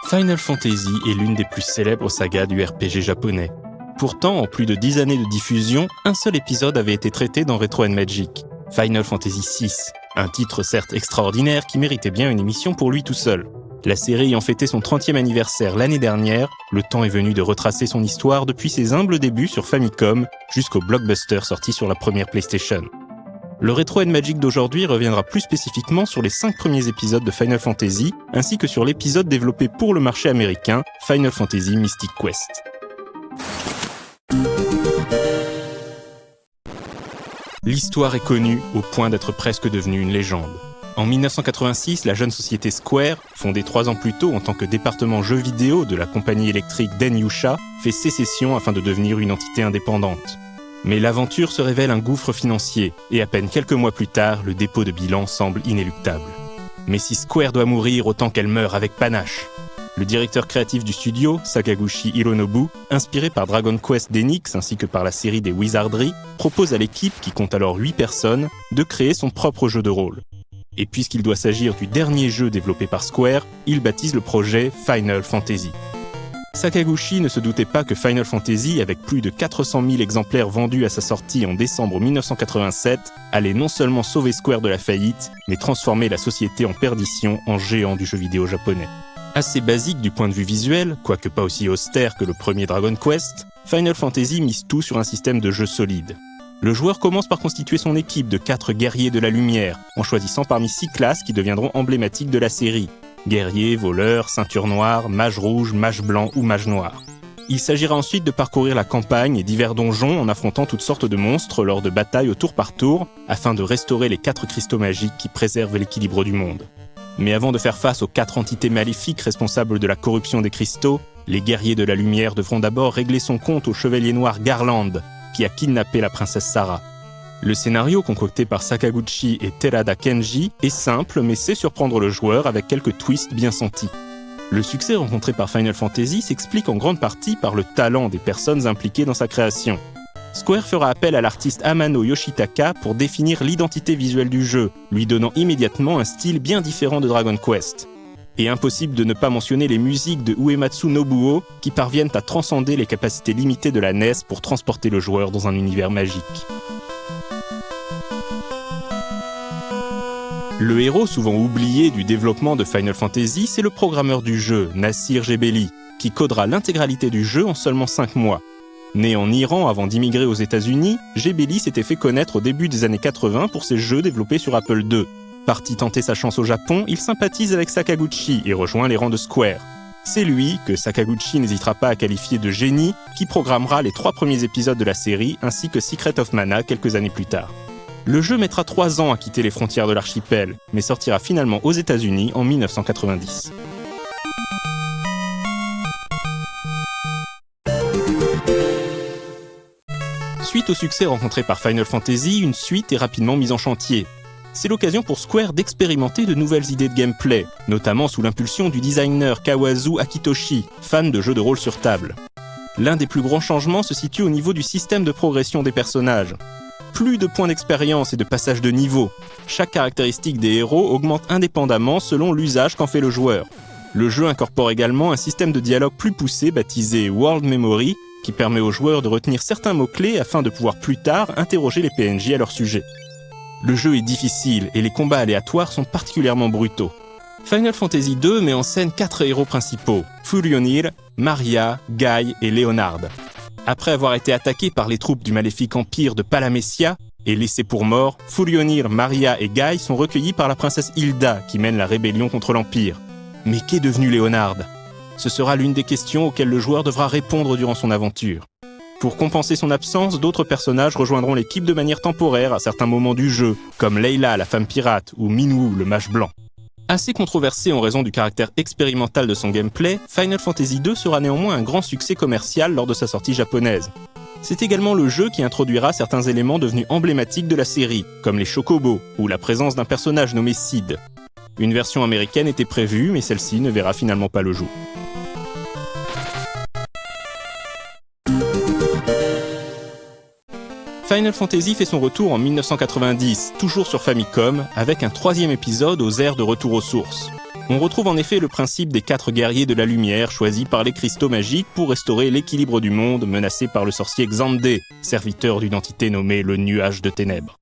Final Fantasy est l'une des plus célèbres sagas du RPG japonais. Pourtant, en plus de 10 années de diffusion, un seul épisode avait été traité dans Retro & Magic, Final Fantasy VI, un titre certes extraordinaire qui méritait bien une émission pour lui tout seul. La série ayant fêté son 30e anniversaire l'année dernière, le temps est venu de retracer son histoire depuis ses humbles débuts sur Famicom jusqu'au blockbuster sorti sur la première PlayStation. Le Retro & Magic d'aujourd'hui reviendra plus spécifiquement sur les 5 premiers épisodes de Final Fantasy, ainsi que sur l'épisode développé pour le marché américain, Final Fantasy Mystic Quest. L'histoire est connue au point d'être presque devenue une légende. En 1986, la jeune société Square, fondée 3 ans plus tôt en tant que département jeux vidéo de la compagnie électrique Denryusha, fait sécession afin de devenir une entité indépendante. Mais l'aventure se révèle un gouffre financier, et à peine quelques mois plus tard, le dépôt de bilan semble inéluctable. Mais si Square doit mourir, autant qu'elle meure avec panache. Le directeur créatif du studio, Sakaguchi Hironobu, inspiré par Dragon Quest d'Enix ainsi que par la série des Wizardry, propose à l'équipe, qui compte alors 8 personnes, de créer son propre jeu de rôle. Et puisqu'il doit s'agir du dernier jeu développé par Square, il baptise le projet Final Fantasy. Sakaguchi ne se doutait pas que Final Fantasy, avec plus de 400 000 exemplaires vendus à sa sortie en décembre 1987, allait non seulement sauver Square de la faillite, mais transformer la société en perdition en géant du jeu vidéo japonais. Assez basique du point de vue visuel, quoique pas aussi austère que le premier Dragon Quest, Final Fantasy mise tout sur un système de jeu solide. Le joueur commence par constituer son équipe de 4 guerriers de la lumière, en choisissant parmi 6 classes qui deviendront emblématiques de la série. Guerrier, voleur, ceinture noire, mage rouge, mage blanc ou mage noir. Il s'agira ensuite de parcourir la campagne et divers donjons en affrontant toutes sortes de monstres lors de batailles au tour par tour, afin de restaurer les 4 cristaux magiques qui préservent l'équilibre du monde. Mais avant de faire face aux 4 entités maléfiques responsables de la corruption des cristaux, les guerriers de la lumière devront d'abord régler son compte au chevalier noir Garland, qui a kidnappé la princesse Sarah. Le scénario concocté par Sakaguchi et Terada Kenji est simple mais sait surprendre le joueur avec quelques twists bien sentis. Le succès rencontré par Final Fantasy s'explique en grande partie par le talent des personnes impliquées dans sa création. Square fera appel à l'artiste Amano Yoshitaka pour définir l'identité visuelle du jeu, lui donnant immédiatement un style bien différent de Dragon Quest. Et impossible de ne pas mentionner les musiques de Uematsu Nobuo qui parviennent à transcender les capacités limitées de la NES pour transporter le joueur dans un univers magique. Le héros souvent oublié du développement de Final Fantasy, c'est le programmeur du jeu, Nassir Gebeli, qui codera l'intégralité du jeu en seulement 5 mois. Né en Iran avant d'immigrer aux États-Unis, Gebeli s'était fait connaître au début des années 80 pour ses jeux développés sur Apple II. Parti tenter sa chance au Japon, il sympathise avec Sakaguchi et rejoint les rangs de Square. C'est lui, que Sakaguchi n'hésitera pas à qualifier de génie, qui programmera les 3 premiers épisodes de la série ainsi que Secret of Mana quelques années plus tard. Le jeu mettra 3 ans à quitter les frontières de l'archipel, mais sortira finalement aux États-Unis en 1990. Suite au succès rencontré par Final Fantasy, une suite est rapidement mise en chantier. C'est l'occasion pour Square d'expérimenter de nouvelles idées de gameplay, notamment sous l'impulsion du designer Kawazu Akitoshi, fan de jeux de rôle sur table. L'un des plus grands changements se situe au niveau du système de progression des personnages. Plus de points d'expérience et de passage de niveau. Chaque caractéristique des héros augmente indépendamment selon l'usage qu'en fait le joueur. Le jeu incorpore également un système de dialogue plus poussé baptisé World Memory, qui permet aux joueurs de retenir certains mots-clés afin de pouvoir plus tard interroger les PNJ à leur sujet. Le jeu est difficile et les combats aléatoires sont particulièrement brutaux. Final Fantasy II met en scène 4 héros principaux, Furionir, Maria, Guy et Leonard. Après avoir été attaqués par les troupes du maléfique empire de Palamessia et laissés pour morts, Furionir, Maria et Guy sont recueillis par la princesse Hilda qui mène la rébellion contre l'empire. Mais qu'est devenu Leonard ? Ce sera l'une des questions auxquelles le joueur devra répondre durant son aventure. Pour compenser son absence, d'autres personnages rejoindront l'équipe de manière temporaire à certains moments du jeu, comme Layla, la femme pirate, ou Minwu, le mage blanc. Assez controversé en raison du caractère expérimental de son gameplay, Final Fantasy II sera néanmoins un grand succès commercial lors de sa sortie japonaise. C'est également le jeu qui introduira certains éléments devenus emblématiques de la série, comme les chocobos, ou la présence d'un personnage nommé Sid. Une version américaine était prévue, mais celle-ci ne verra finalement pas le jour. Final Fantasy fait son retour en 1990, toujours sur Famicom, avec un 3e épisode aux airs de retour aux sources. On retrouve en effet le principe des 4 guerriers de la lumière choisis par les cristaux magiques pour restaurer l'équilibre du monde menacé par le sorcier Xande, serviteur d'une entité nommée le Nuage de Ténèbres.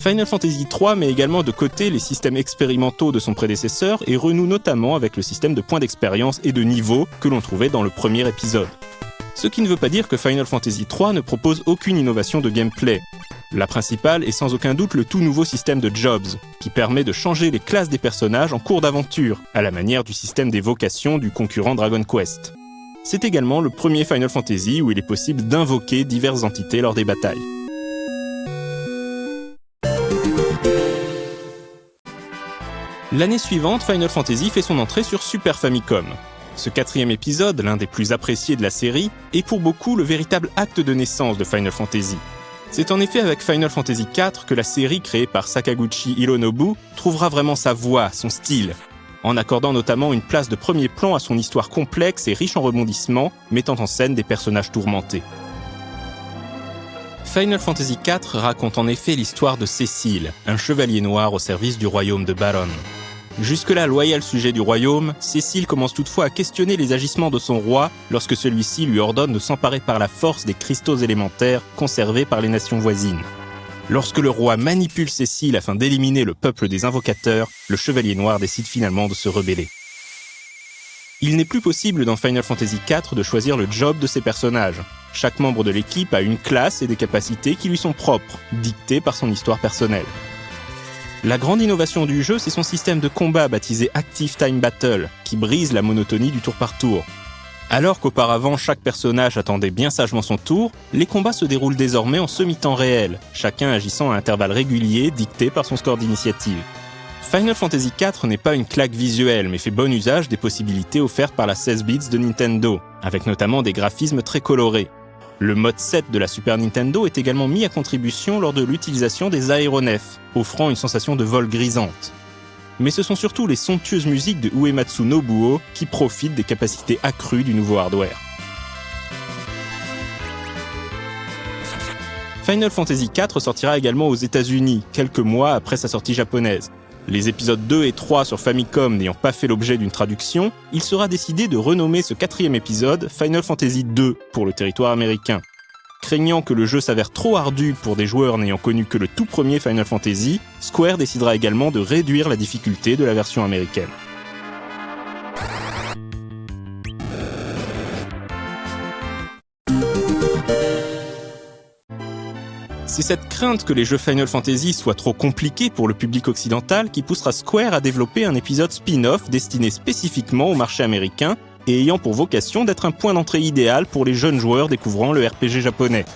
Final Fantasy III met également de côté les systèmes expérimentaux de son prédécesseur et renoue notamment avec le système de points d'expérience et de niveau que l'on trouvait dans le premier épisode. Ce qui ne veut pas dire que Final Fantasy III ne propose aucune innovation de gameplay. La principale est sans aucun doute le tout nouveau système de Jobs, qui permet de changer les classes des personnages en cours d'aventure, à la manière du système des vocations du concurrent Dragon Quest. C'est également le premier Final Fantasy où il est possible d'invoquer diverses entités lors des batailles. L'année suivante, Final Fantasy fait son entrée sur Super Famicom. Ce 4e épisode, l'un des plus appréciés de la série, est pour beaucoup le véritable acte de naissance de Final Fantasy. C'est en effet avec Final Fantasy IV que la série créée par Sakaguchi Hironobu trouvera vraiment sa voix, son style, en accordant notamment une place de premier plan à son histoire complexe et riche en rebondissements, mettant en scène des personnages tourmentés. Final Fantasy IV raconte en effet l'histoire de Cécile, un chevalier noir au service du royaume de Baron. Jusque-là loyal sujet du royaume, Cécile commence toutefois à questionner les agissements de son roi lorsque celui-ci lui ordonne de s'emparer par la force des cristaux élémentaires conservés par les nations voisines. Lorsque le roi manipule Cécile afin d'éliminer le peuple des invocateurs, le chevalier noir décide finalement de se rebeller. Il n'est plus possible dans Final Fantasy IV de choisir le job de ses personnages. Chaque membre de l'équipe a une classe et des capacités qui lui sont propres, dictées par son histoire personnelle. La grande innovation du jeu, c'est son système de combat baptisé Active Time Battle, qui brise la monotonie du tour par tour. Alors qu'auparavant chaque personnage attendait bien sagement son tour, les combats se déroulent désormais en semi-temps réel, chacun agissant à intervalles réguliers dictés par son score d'initiative. Final Fantasy IV n'est pas une claque visuelle, mais fait bon usage des possibilités offertes par la 16 bits de Nintendo, avec notamment des graphismes très colorés. Le mode 7 de la Super Nintendo est également mis à contribution lors de l'utilisation des aéronefs, offrant une sensation de vol grisante. Mais ce sont surtout les somptueuses musiques de Uematsu Nobuo qui profitent des capacités accrues du nouveau hardware. Final Fantasy IV sortira également aux États-Unis, quelques mois après sa sortie japonaise. Les épisodes 2 et 3 sur Famicom n'ayant pas fait l'objet d'une traduction, il sera décidé de renommer ce 4e épisode Final Fantasy II pour le territoire américain. Craignant que le jeu s'avère trop ardu pour des joueurs n'ayant connu que le tout premier Final Fantasy, Square décidera également de réduire la difficulté de la version américaine. C'est cette crainte que les jeux Final Fantasy soient trop compliqués pour le public occidental qui poussera Square à développer un épisode spin-off destiné spécifiquement au marché américain et ayant pour vocation d'être un point d'entrée idéal pour les jeunes joueurs découvrant le RPG japonais.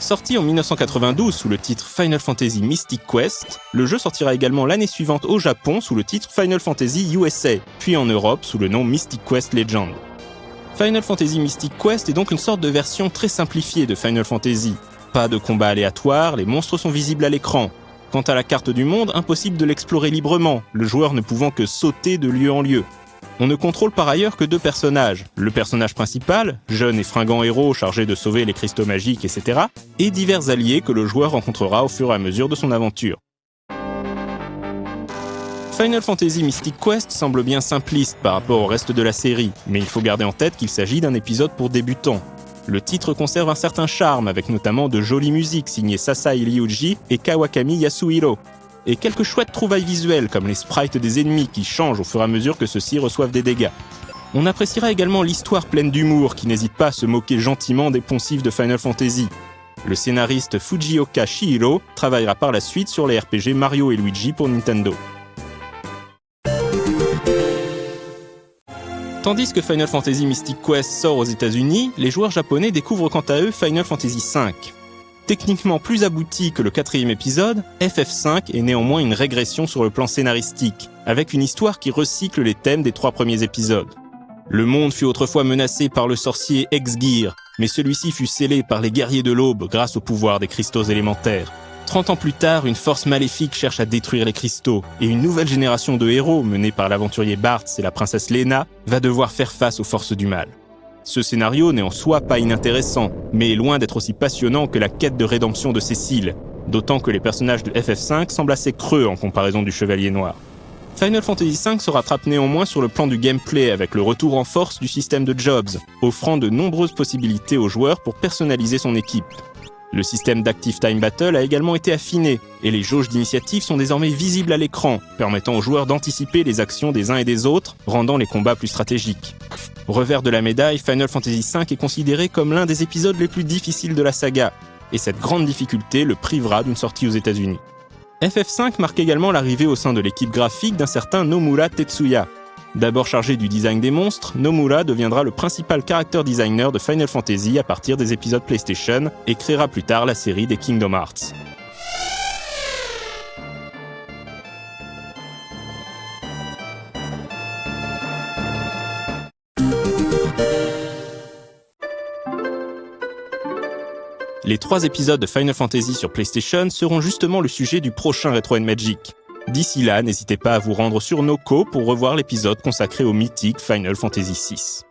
Sorti en 1992 sous le titre Final Fantasy Mystic Quest, le jeu sortira également l'année suivante au Japon sous le titre Final Fantasy USA, puis en Europe sous le nom Mystic Quest Legend. Final Fantasy Mystic Quest est donc une sorte de version très simplifiée de Final Fantasy. Pas de combat aléatoire, les monstres sont visibles à l'écran. Quant à la carte du monde, impossible de l'explorer librement, le joueur ne pouvant que sauter de lieu en lieu. On ne contrôle par ailleurs que 2 personnages, le personnage principal, jeune et fringant héros chargé de sauver les cristaux magiques, etc., et divers alliés que le joueur rencontrera au fur et à mesure de son aventure. Final Fantasy Mystic Quest semble bien simpliste par rapport au reste de la série, mais il faut garder en tête qu'il s'agit d'un épisode pour débutants. Le titre conserve un certain charme, avec notamment de jolies musiques signées Sasai Ryuji et Kawakami Yasuhiro, et quelques chouettes trouvailles visuelles comme les sprites des ennemis qui changent au fur et à mesure que ceux-ci reçoivent des dégâts. On appréciera également l'histoire pleine d'humour qui n'hésite pas à se moquer gentiment des poncifs de Final Fantasy. Le scénariste Fujioka Shihiro travaillera par la suite sur les RPG Mario et Luigi pour Nintendo. Tandis que Final Fantasy Mystic Quest sort aux États-Unis, les joueurs japonais découvrent quant à eux Final Fantasy V. Techniquement plus abouti que le 4e épisode, FF5 est néanmoins une régression sur le plan scénaristique, avec une histoire qui recycle les thèmes des 3 premiers épisodes. Le monde fut autrefois menacé par le sorcier Ex-Gear, mais celui-ci fut scellé par les guerriers de l'aube grâce au pouvoir des cristaux élémentaires. 30 ans plus tard, une force maléfique cherche à détruire les cristaux, et une nouvelle génération de héros, menée par l'aventurier Bartz et la princesse Lena, va devoir faire face aux forces du mal. Ce scénario n'est en soi pas inintéressant, mais est loin d'être aussi passionnant que la quête de rédemption de Cécile, d'autant que les personnages de FF5 semblent assez creux en comparaison du Chevalier Noir. Final Fantasy V se rattrape néanmoins sur le plan du gameplay avec le retour en force du système de jobs, offrant de nombreuses possibilités aux joueurs pour personnaliser son équipe. Le système d'Active Time Battle a également été affiné, et les jauges d'initiative sont désormais visibles à l'écran, permettant aux joueurs d'anticiper les actions des uns et des autres, rendant les combats plus stratégiques. Revers de la médaille, Final Fantasy V est considéré comme l'un des épisodes les plus difficiles de la saga, et cette grande difficulté le privera d'une sortie aux États-Unis. FF5 marque également l'arrivée au sein de l'équipe graphique d'un certain Nomura Tetsuya. D'abord chargé du design des monstres, Nomura deviendra le principal character designer de Final Fantasy à partir des épisodes PlayStation et créera plus tard la série des Kingdom Hearts. Les 3 épisodes de Final Fantasy sur PlayStation seront justement le sujet du prochain Retro & Magic. D'ici là, n'hésitez pas à vous rendre sur Noco pour revoir l'épisode consacré au mythique Final Fantasy VI.